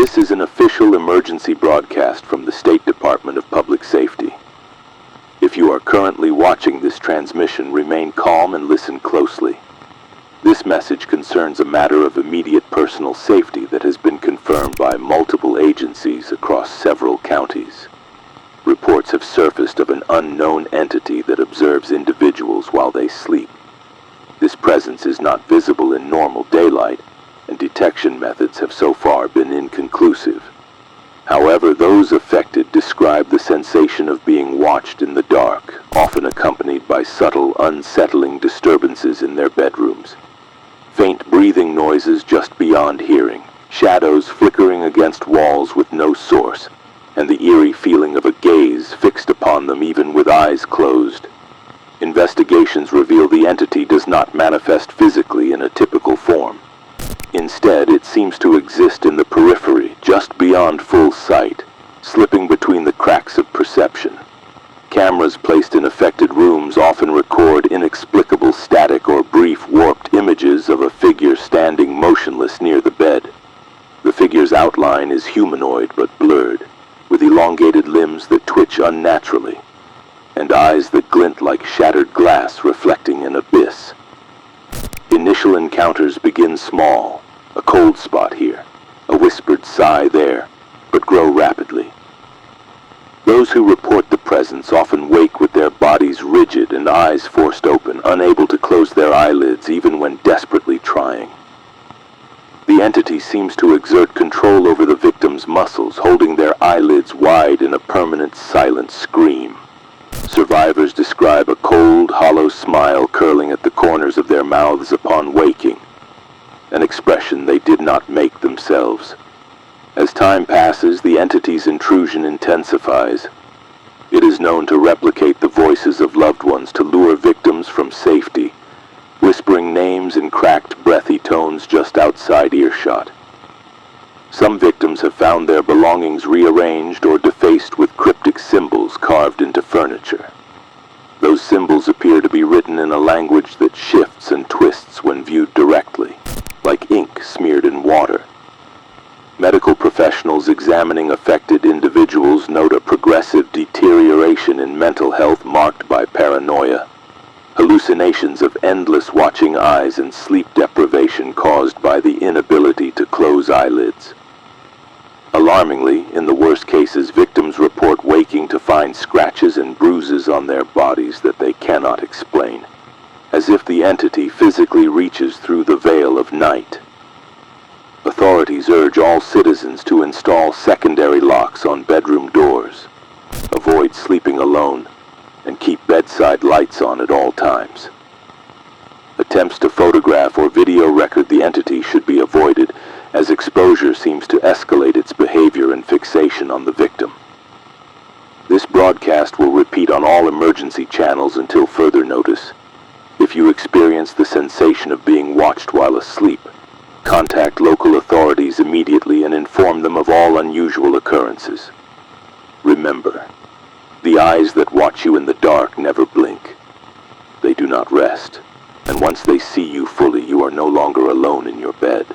This is an official emergency broadcast from the State Department of Public Safety. If you are currently watching this transmission, remain calm and listen closely. This message concerns a matter of immediate personal safety that has been confirmed by multiple agencies across several counties. Reports have surfaced of an unknown entity that observes individuals while they sleep. This presence is not visible in normal daylight, and detection methods have so far been inconclusive. However, those affected describe the sensation of being watched in the dark, often accompanied by subtle, unsettling disturbances in their bedrooms. Faint breathing noises just beyond hearing, shadows flickering against walls with no source, and the eerie feeling of a gaze fixed upon them even with eyes closed. Investigations reveal the entity does not manifest physically in a typical form. Instead, it seems to exist in the periphery, just beyond full sight, slipping between the cracks of perception. Cameras placed in affected rooms often record inexplicable static or brief warped images of a figure standing motionless near the bed. The figure's outline is humanoid but blurred, with elongated limbs that twitch unnaturally, and eyes that glint like shattered glass reflecting an abyss. Initial encounters begin small, a cold spot here, a whispered sigh there, but grow rapidly. Those who report the presence often wake with their bodies rigid and eyes forced open, unable to close their eyelids even when desperately trying. The entity seems to exert control over the victim's muscles, holding their eyelids wide in a permanent silent scream. Survivors describe a cold, hollow smile curling at the corners of their mouths upon waking, an expression they did not make themselves. As time passes, the entity's intrusion intensifies. It is known to replicate the voices of loved ones to lure victims from safety, whispering names in cracked, breathy tones just outside earshot. Some victims have found their belongings rearranged or defaced with cryptic symbols carved into furniture. Those symbols appear to be written in a language that shifts and twists when viewed directly, like ink smeared in water. Medical professionals examining affected individuals note a progressive deterioration in mental health marked by paranoia, hallucinations of endless watching eyes, and sleep deprivation caused by the inability to close eyelids. Alarmingly, in the worst cases, victims report waking to find scratches and bruises on their bodies that they cannot explain, as if the entity physically reaches through the veil of night. Authorities urge all citizens to install secondary locks on bedroom doors, avoid sleeping alone, and keep bedside lights on at all times. Attempts to photograph or video record the entity should be avoided, as exposure seems to escalate its behavior and fixation on the victim. This broadcast will repeat on all emergency channels until further notice. If you experience the sensation of being watched while asleep, contact local authorities immediately and inform them of all unusual occurrences. Remember, the eyes that watch you in the dark never blink. They do not rest, and once they see you fully, you are no longer alone in your bed.